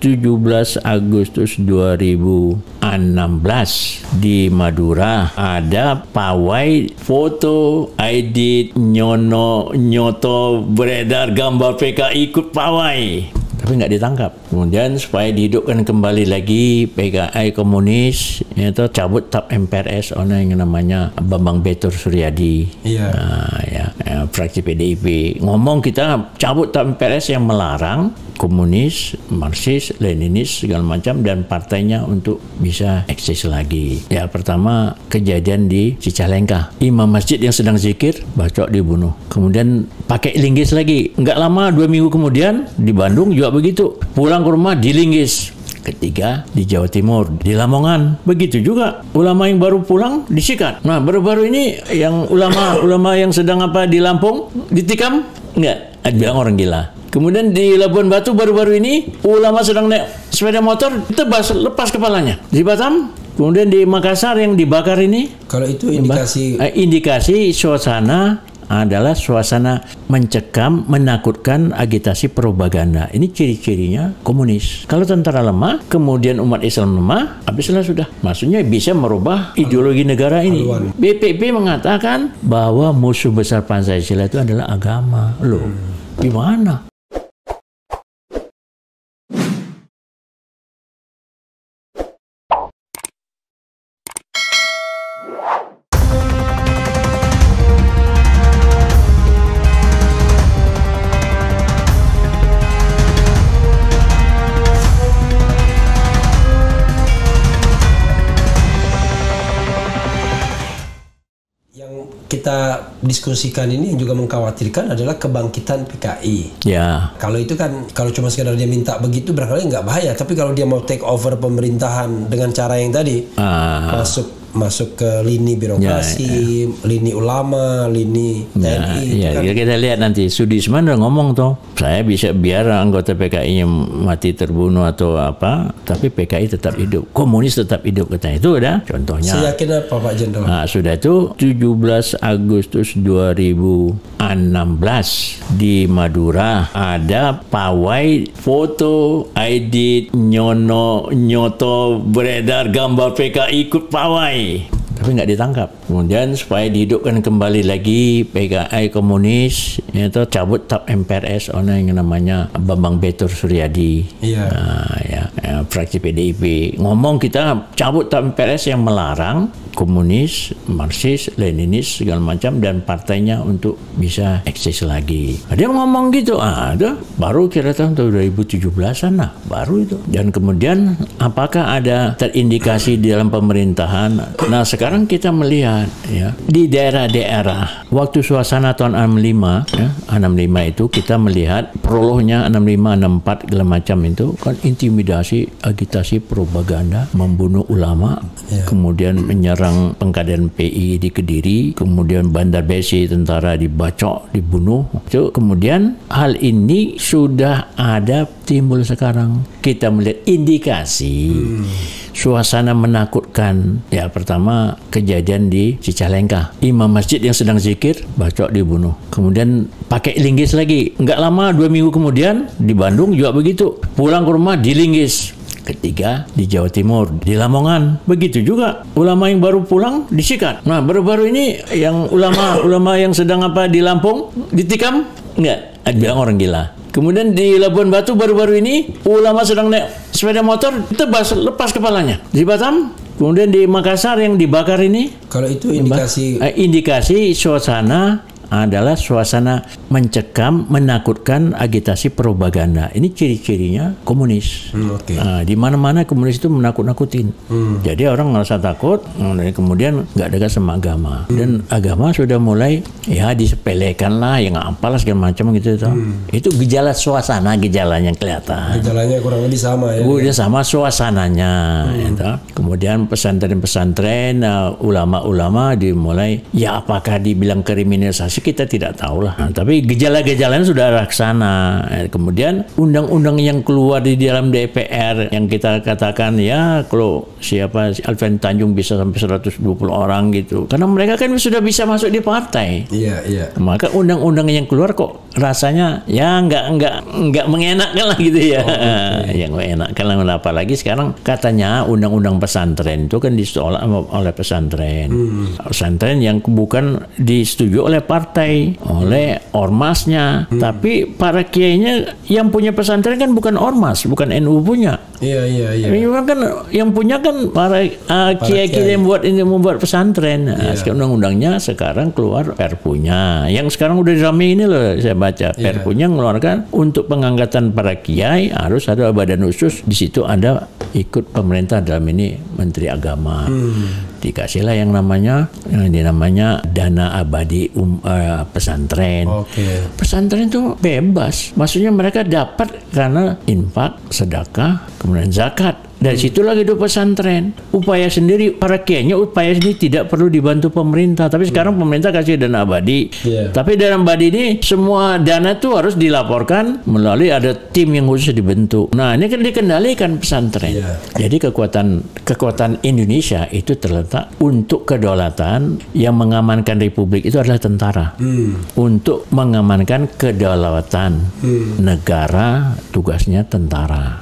17 Agustus 2016 di Madura ada pawai foto edit nyoto beredar gambar PKI ikut pawai. Tapi nggak ditangkap. Kemudian supaya dihidupkan kembali lagi PKI komunis, itu cabut TAP MPRS oleh yang namanya Bambang Betur Suryadi. Iya. Fraksi PDIP. Ngomong kita cabut TAP MPRS yang melarang komunis, Marxis, Leninis segala macam dan partainya untuk bisa eksis lagi. Ya pertama kejadian di Cicalengka. Imam masjid yang sedang zikir bacok dibunuh. Kemudian pakai linggis lagi. Enggak lama 2 minggu kemudian di Bandung juga begitu. Pulang ke rumah dilinggis. Ketiga di Jawa Timur, di Lamongan. Begitu juga ulama yang baru pulang disikat. Nah, baru-baru ini yang ulama yang sedang di Lampung ditikam enggak? Bilang orang gila. Kemudian di Labuan Batu baru-baru ini ulama sedang naik sepeda motor tebas lepas kepalanya. Di Batam, kemudian di Makassar yang dibakar ini. Kalau itu indikasi suasana adalah suasana mencekam, menakutkan, agitasi propaganda. Ini ciri-cirinya komunis. Kalau tentara lemah, kemudian umat Islam lemah, habislah sudah. Maksudnya bisa merubah ideologi negara ini. BPP mengatakan bahwa musuh besar Pancasila itu adalah agama. Loh, gimana? Kita diskusikan ini yang juga mengkhawatirkan adalah kebangkitan PKI. Ya. Kalau itu kan, kalau cuma sekedar dia minta begitu barangkali nggak bahaya. Tapi kalau dia mau take over pemerintahan dengan cara yang tadi, masuk ke lini birokrasi, lini ulama, lini TNI. Kan? Kita lihat nanti. Sudisman udah ngomong tuh, saya bisa biar anggota PKI-nya mati terbunuh atau apa, tapi PKI tetap hidup, komunis tetap hidup katanya. Itu udah contohnya. Saya yakin apa Pak Jenderal? Nah, sudah itu 17 Agustus 2016 di Madura ada pawai foto edit nyoto beredar gambar PKI ikut pawai. Tapi nggak ditangkap. Kemudian supaya dihidupkan kembali lagi PKI komunis, itu cabut TAP MPRS oleh yang namanya Bambang Betur Suryadi. Iya. Fraksi PDIP. Ngomong kita cabut TAP MPRS yang melarang komunis, Marxis, Leninis segala macam dan partainya untuk bisa eksis lagi. Dia ngomong gitu. Itu baru kira tahun 2017-an lah, baru itu. Dan kemudian apakah ada terindikasi di dalam pemerintahan? Nah, sekarang kita melihat ya di daerah-daerah waktu suasana tahun 65 ya, 65 itu kita melihat prolognya 65 64 segala macam itu kan intimidasi, agitasi, propaganda, membunuh ulama, kemudian menyerang pengkaderan PI di Kediri, kemudian Bandar Besi tentara dibacok, dibunuh. Itu kemudian hal ini sudah ada timbul sekarang. Kita melihat indikasi suasana menakutkan. Ya pertama kejadian di Cicalengka. Imam masjid yang sedang zikir bacok dibunuh. Kemudian pakai linggis lagi. Enggak lama 2 minggu kemudian di Bandung juga begitu. Pulang ke rumah dilinggis. Ketiga di Jawa Timur, di Lamongan. Begitu juga ulama yang baru pulang disikat. Nah, baru-baru ini yang ulama yang sedang di Lampung ditikam enggak? Bilang orang gila. Kemudian di Labuan Batu baru-baru ini ulama sedang naik sepeda motor tebas lepas kepalanya. Di Batam, kemudian di Makassar yang dibakar ini. Kalau itu indikasi suasana adalah suasana mencekam, menakutkan, agitasi propaganda. Ini ciri-cirinya komunis. Di mana-mana komunis itu menakut-nakutin. Jadi orang ngerasa takut, kemudian nggak dekat sama agama. Dan agama sudah mulai ya disepelekan lah, yang apalah segala macam gitu. Itu gejala suasana, gejalanya kelihatan. Gejalanya kurang lebih sama ya. Udah sama suasananya. Kemudian pesantren-pesantren, ulama-ulama dimulai, ya apakah dibilang kriminalisasi? sih kita tidak tahu lah. Tapi gejala-gejalanya sudah arah ke sana. Kemudian undang-undang yang keluar di dalam DPR yang kita katakan ya kalau siapa Alfian Tanjung bisa sampai 120 orang gitu. Karena mereka kan sudah bisa masuk di partai. Iya. Maka undang-undang yang keluar kok rasanya ya nggak mengenakkan lah gitu ya. Yang mengenakkan lah, apalagi sekarang katanya undang-undang pesantren itu kan ditolak oleh pesantren. Pesantren yang bukan disetujui oleh partai, oleh ormasnya. Tapi para kiainya yang punya pesantren kan bukan ormas, bukan NU punya. Iya. Memang kan yang punya kan para kiai-kiai yang membuat pesantren. Undang-undangnya sekarang keluar perpunya. Yang sekarang udah ramai ini loh, saya baca perpunya mengeluarkan untuk pengangkatan para kiai harus ada badan khusus. Di situ ada ikut pemerintah, dalam ini Menteri Agama. Dikasihlah yang namanya dana abadi pesantren. Pesantren itu bebas, maksudnya mereka dapat karena infak, sedekah, kemudian zakat. Dari situ lagi hidup pesantren. Upaya sendiri para kiainya, upaya sendiri tidak perlu dibantu pemerintah. Tapi sekarang pemerintah kasih dana abadi. Tapi dana abadi ini semua dana itu harus dilaporkan melalui ada tim yang khusus dibentuk. Nah ini kan dikendalikan pesantren. Jadi kekuatan Indonesia itu terletak untuk kedaulatan. Yang mengamankan republik itu adalah tentara. Untuk mengamankan kedaulatan negara, tugasnya tentara.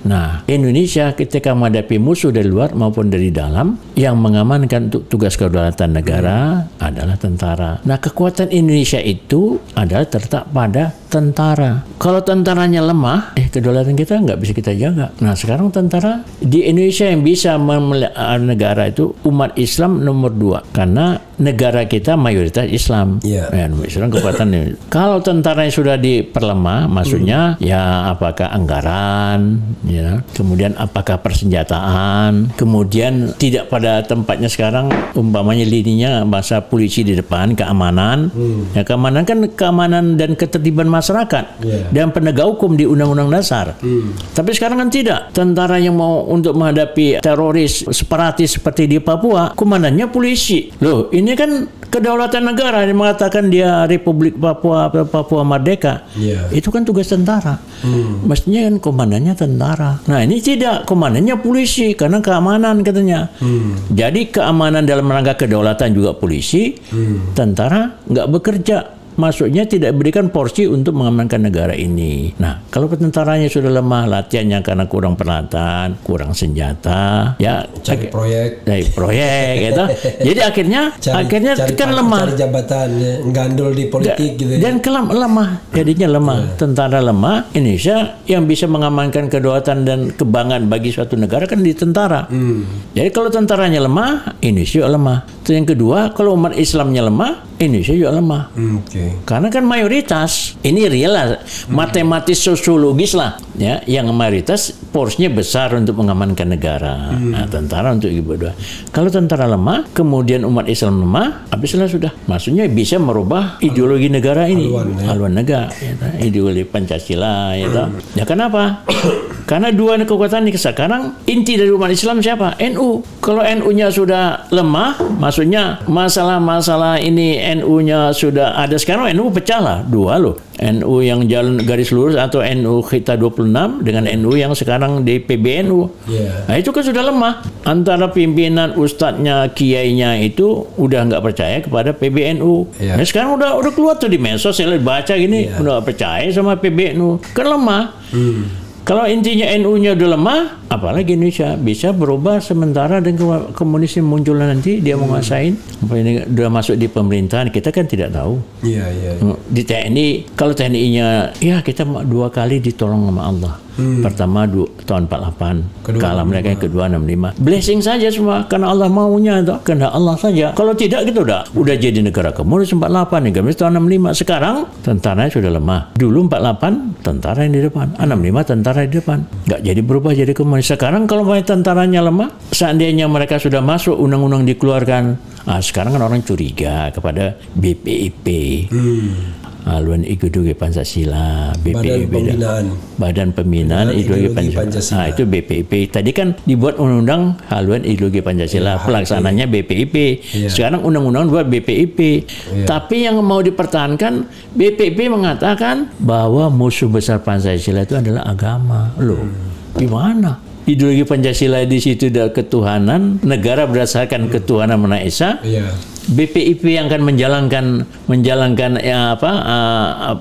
Nah Indonesia ketika menghadapi musuh dari luar maupun dari dalam, yang mengamankan untuk tugas kedaulatan negara adalah tentara. Nah, kekuatan Indonesia itu adalah terletak pada tentara. Kalau tentaranya lemah, kedaulatan kita nggak bisa kita jaga. Nah, sekarang tentara di Indonesia yang bisa memelihara negara itu umat Islam nomor 2, karena negara kita mayoritas Islam. Islam kekuatan. Kalau tentaranya sudah diperlemah, maksudnya ya apakah anggaran, ya, kemudian apakah persenjataan, kemudian tidak pada tempatnya sekarang, umpamanya lininya masa polisi di depan, keamanan. Ya, keamanan kan keamanan dan ketertiban masyarakat dan penegak hukum di Undang-Undang Dasar. Tapi sekarang kan tidak. Tentara yang mau untuk menghadapi teroris separatis seperti di Papua, komandannya polisi. Loh, ini kan kedaulatan negara yang mengatakan dia Republik Papua Merdeka. Itu kan tugas tentara. Mestinya kan komandannya tentara. Nah, ini tidak, komandannya polisi karena keamanan katanya. Jadi keamanan dalam rangka kedaulatan juga polisi, tentara nggak bekerja. Maksudnya tidak berikan porsi untuk mengamankan negara ini. Nah, kalau tentaranya sudah lemah, latihannya karena kurang peralatan, kurang senjata, ya cari proyek, gitu. Jadi akhirnya kan lemah. Cari jabatan, gandul di politik gitu. Dan lemah, jadinya lemah. Tentara lemah. Indonesia yang bisa mengamankan kedaulatan dan kebanggaan bagi suatu negara kan di tentara. Jadi kalau tentaranya lemah, Indonesia lemah. Terus yang kedua, kalau umat Islamnya lemah, Indonesia juga lemah. Karena kan mayoritas, ini real lah, matematis sosiologis lah, ya, yang mayoritas porsinya besar untuk mengamankan negara. Nah, tentara untuk ibadah. Kalau tentara lemah, kemudian umat Islam lemah, habislah sudah. Maksudnya bisa merubah ideologi negara ini, haluan negara, ya, ideologi Pancasila, ya. Ya kenapa? Karena dua kekuatan ini sekarang inti dari umat Islam siapa? NU. Kalau NU-nya sudah lemah, maksudnya masalah-masalah ini NU-nya sudah ada. Sekarang NU pecah lah, dua loh. NU yang jalan garis lurus atau NU kita 26 dengan NU yang sekarang di PBNU. Nah itu kan sudah lemah. Antara pimpinan ustadznya, kiainya itu udah nggak percaya kepada PBNU. Nah sekarang udah keluar tuh di medsos, saya baca gini, udah nggak percaya sama PBNU. Kan lemah. Kalau intinya NU-nya udah lemah, apalagi Indonesia bisa berubah sementara dan komunis muncul nanti dia menguasain. Ini udah masuk di pemerintahan, kita kan tidak tahu. Di TNI, kalau TNI-nya ya kita 2 kali ditolong sama Allah. Pertama tahun 48, kalah mereka, yang kedua 65. Blessing saja semua karena Allah maunya itu, karena Allah saja. Kalau tidak gitu udah jadi negara komunis 48, negara tahun 65. Sekarang tentaranya sudah lemah. Dulu 48 tentara yang di depan, 65 tentara di depan. Nggak jadi berubah jadi komunis. Sekarang kalau tentaranya lemah, seandainya mereka sudah masuk, undang-undang dikeluarkan. Sekarang kan orang curiga kepada BPIP. haluan ideologi Pancasila, BPIP, Badan Pembinaan Ideologi Pancasila. Itu BPIP. Tadi kan dibuat undang-undang haluan ideologi Pancasila, pelaksananya BPIP. Sekarang undang-undang buat BPIP. Tapi yang mau dipertahankan, BPIP mengatakan bahwa musuh besar Pancasila itu adalah agama. Loh, gimana? Ideologi Pancasila di situ ada ketuhanan, negara berdasarkan ketuhanan Maha Esa. BPIP yang akan menjalankan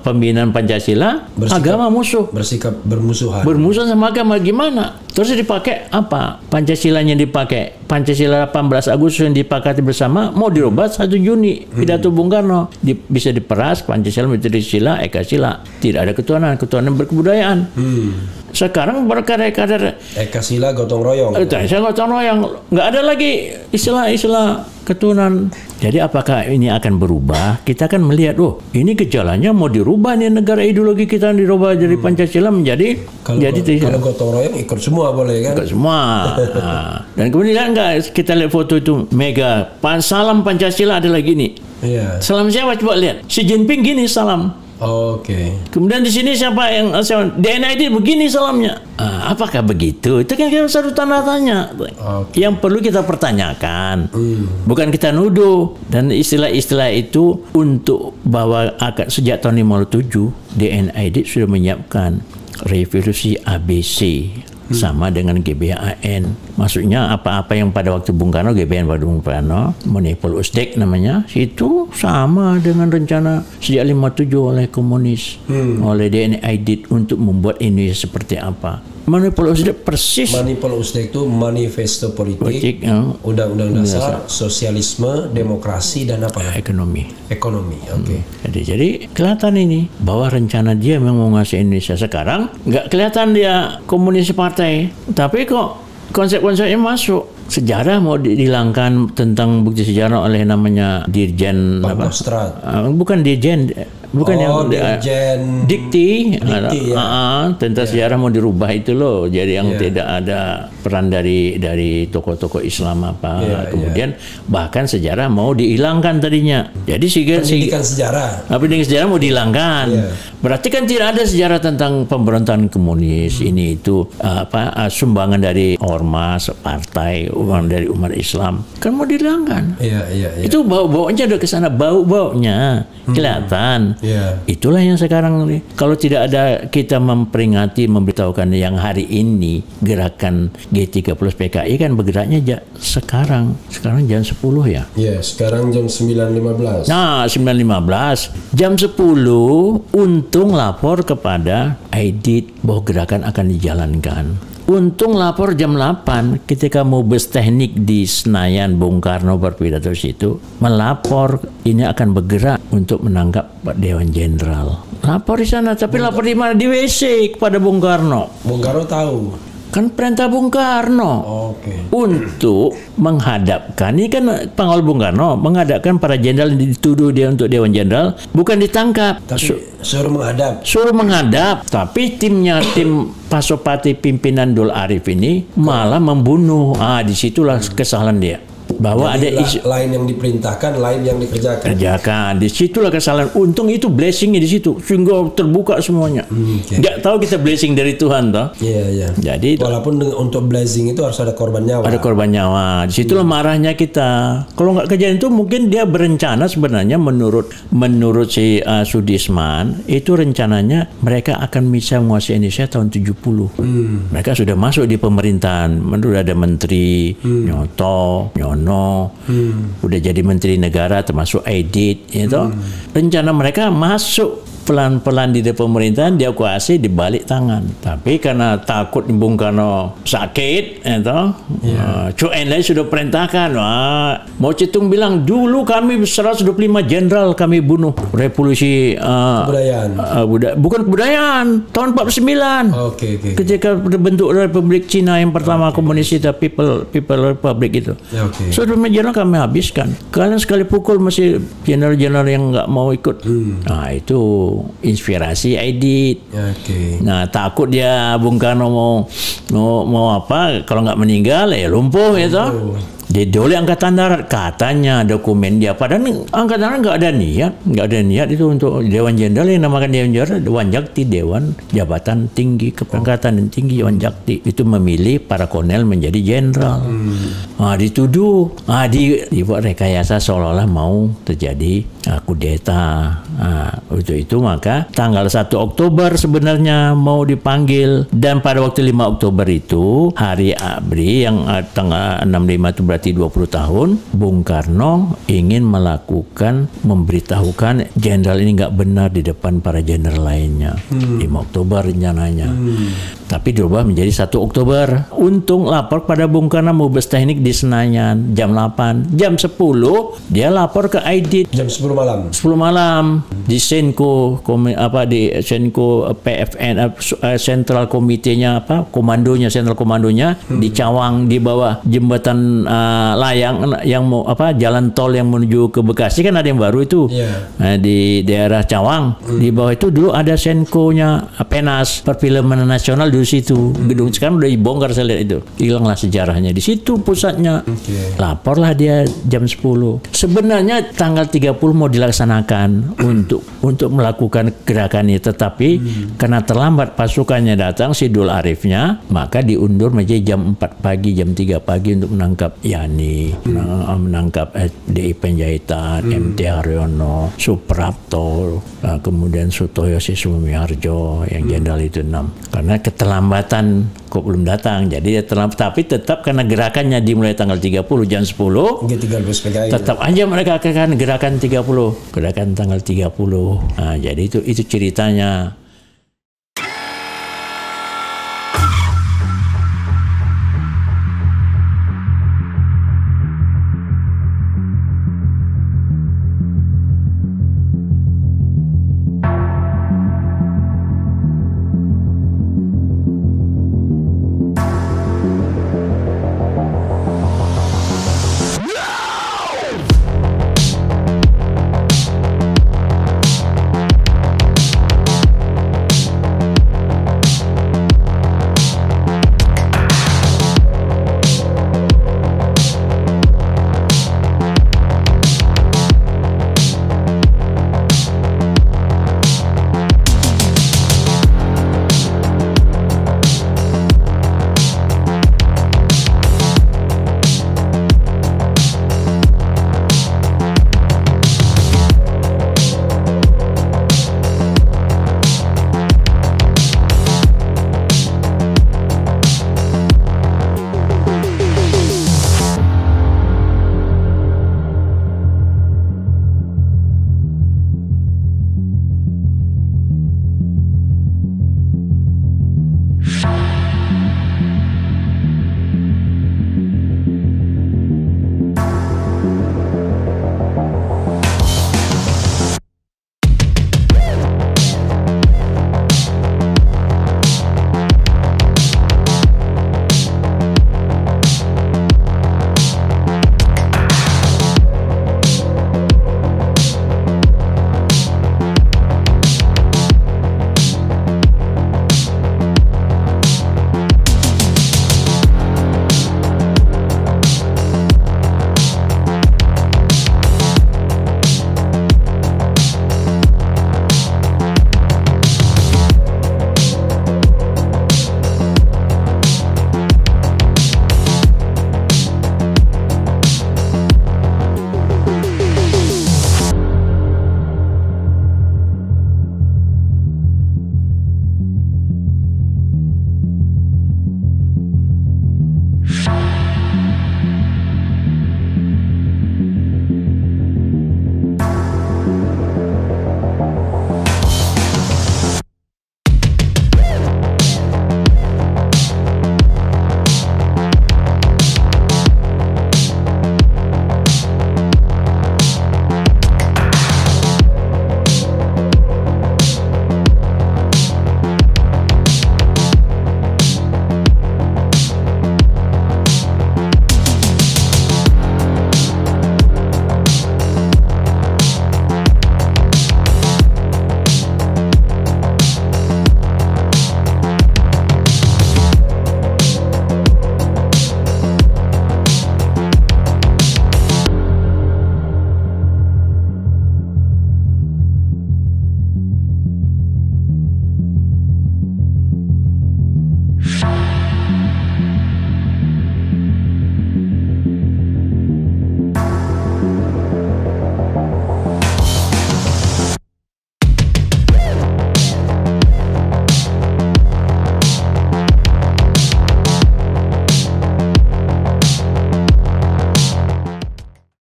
pembinaan Pancasila, agama musuh. Bersikap bermusuhan. Bermusuhan sama agama gimana? Terus dipakai apa? Pancasilanya dipakai. Pancasila 18 Agustus yang disepakati bersama mau dirubah 1 Juni. Pidato Bung Karno bisa diperas Pancasila menjadi sila, Ekasila. Tidak ada ketuhanan berkebudayaan. Sekarang berkader-kader Ekasila gotong royong. Saya gotong royong. Nggak ada lagi istilah-istilah ketuhanan. Jadi apakah ini akan berubah? Kita akan melihat, ini gejalanya mau dirubah nih negara ideologi kita dirubah dari Pancasila menjadi kalau gotong royong ikut semua boleh kan? Ikut semua. Dan kemudian kita lihat foto itu Mega, salam Pancasila adalah gini. Salam siapa coba lihat? Xi Jinping gini salam. Kemudian di sini siapa yang DNID begini salamnya? Apakah begitu? Itu kan satu tanda tanya. Yang perlu kita pertanyakan, bukan kita nuduh. Dan istilah-istilah itu untuk bahwa sejak tahun 57 DNID sudah menyiapkan revolusi ABC. Sama dengan GBHN. Maksudnya apa-apa yang pada waktu Bung Karno, GBHN pada Bung Karno, monopol Uzbek namanya, itu sama dengan rencana sejak 57 oleh komunis, oleh DNID untuk membuat Indonesia seperti apa. Monopol Uzbek persis. Monopol Uzbek itu manifesto politik, undang-undang dasar, sosialisme, demokrasi, dan apa? Ekonomi. Jadi kelihatan ini bahwa rencana dia memang mau ngasih Indonesia. Sekarang nggak kelihatan dia komunis partai, tapi kok konsep-konsepnya masuk. Sejarah mau dihilangkan tentang bukti sejarah oleh namanya Dirjen bukan Dirjen, Dirjen Dikti tentang sejarah mau dirubah itu loh. Jadi yang tidak ada peran dari tokoh-tokoh Islam kemudian bahkan sejarah mau dihilangkan tadinya. Jadi pendidikan sejarah mau dihilangkan. Berarti kan tidak ada sejarah tentang pemberontakan komunis ini itu sumbangan dari ormas partai uang dari umat Islam kan mau dihilangkan. Itu bau-baunya udah ke sana, bau-baunya kelihatan. Itulah yang sekarang nih. Kalau tidak ada kita memperingati, memberitahukan yang hari ini gerakan G30 PKI kan bergeraknya sekarang jam 10 ya. Sekarang jam 9.15. Nah, 9.15 jam 10 untung lapor kepada Aidit bahwa gerakan akan dijalankan. Untung lapor jam 8 ketika mau bus teknik di Senayan Bung Karno berpidato situ melapor ini akan bergerak untuk menangkap Pak Dewan Jenderal. Lapor di sana, tapi lapor di mana? Di WC kepada Bung Karno. Bung Karno tahu. Kan perintah Bung Karno untuk menghadapkan, ini kan pengawal Bung Karno menghadapkan para jenderal yang dituduh dia untuk Dewan Jenderal, bukan ditangkap, tapi suruh menghadap. Tapi tim Pasopati pimpinan Dul Arif ini malah membunuh. Disitulah kesalahan dia. Bahwa jadi ada isu lain yang diperintahkan, lain yang dikerjakan. Disitulah kesalahan. Untung itu blessingnya di situ, sehingga terbuka semuanya. Nggak tahu kita blessing dari Tuhan toh. Jadi walaupun untuk blessing itu harus ada korban nyawa. Ada korban nyawa. Disitulah marahnya kita. Kalau nggak kejadian itu mungkin dia berencana sebenarnya menurut si Sudisman itu rencananya mereka akan bisa menguasai Indonesia tahun 70. Mereka sudah masuk di pemerintahan. Menurut ada menteri Nyoto, udah jadi menteri negara termasuk Aidit rencana mereka masuk pelan-pelan di pemerintahan, dia kuasai di balik tangan. Tapi karena takut Bung Karno sakit, Chu Enlai sudah perintahkan. Mao Zedong bilang dulu kami 125 jenderal kami bunuh. Revolusi bukan kebudayaan tahun 49. Ketika terbentuk Republik Cina yang pertama komunis itu People Republic itu. 125 jenderal kami habiskan. Kalian sekali pukul masih jenderal-jenderal yang nggak mau ikut. Nah itu inspirasi Aidit. Nah takut dia Bung Karno mau apa kalau nggak meninggal lumpuh itu. Oleh Angkatan Darat, katanya dokumen dia. Padahal Angkatan Darat nggak ada niat itu untuk Dewan Jenderal yang namakan Dewan Jenderal, Dewan Jakti, Dewan Jabatan Tinggi Kepangkatan dan Tinggi Dewan Jakti itu memilih para kolonel menjadi jenderal. Dituduh, dibuat rekayasa seolah-olah mau terjadi kudeta. Untuk itu maka tanggal 1 Oktober sebenarnya mau dipanggil, dan pada waktu 5 Oktober itu hari ABRI yang tanggal 65 itu berarti 20 tahun, Bung Karno ingin memberitahukan jenderal ini nggak benar di depan para jenderal lainnya. 5 Oktober rencananya. Tapi dirubah menjadi 1 Oktober. Untung lapor pada Bung Karno Mabes Teknik di Senayan jam 8. Jam 10 dia lapor ke Aidit. Jam 10 malam. 10 malam di Senko PFN sentral komitenya komandonya sentral komandonya di Cawang di bawah jembatan layang yang mau jalan tol yang menuju ke Bekasi kan ada yang baru itu. Di daerah Cawang di bawah itu dulu ada Senkonya Penas Perfilman Nasional di situ. Gedung sekarang udah dibongkar, saya lihat itu. Hilanglah sejarahnya. Di situ pusatnya. Laporlah dia jam 10. Sebenarnya tanggal 30 mau dilaksanakan untuk melakukan gerakan ini, tetapi karena terlambat pasukannya datang, Sidul Arifnya, maka diundur menjadi jam 4 pagi, jam 3 pagi untuk menangkap Yani, menangkap DI Penjahitan, MT Haryono, Suprapto, kemudian Sutoyo Sumiharjo yang jenderal itu 6. Karena keterlambatan kok belum datang, jadi dia terlambat. Tapi tetap karena gerakannya dimulai tanggal 30 jam 10, tetap aja mereka akan gerakan 30, gerakan tanggal 30. Jadi itu ceritanya.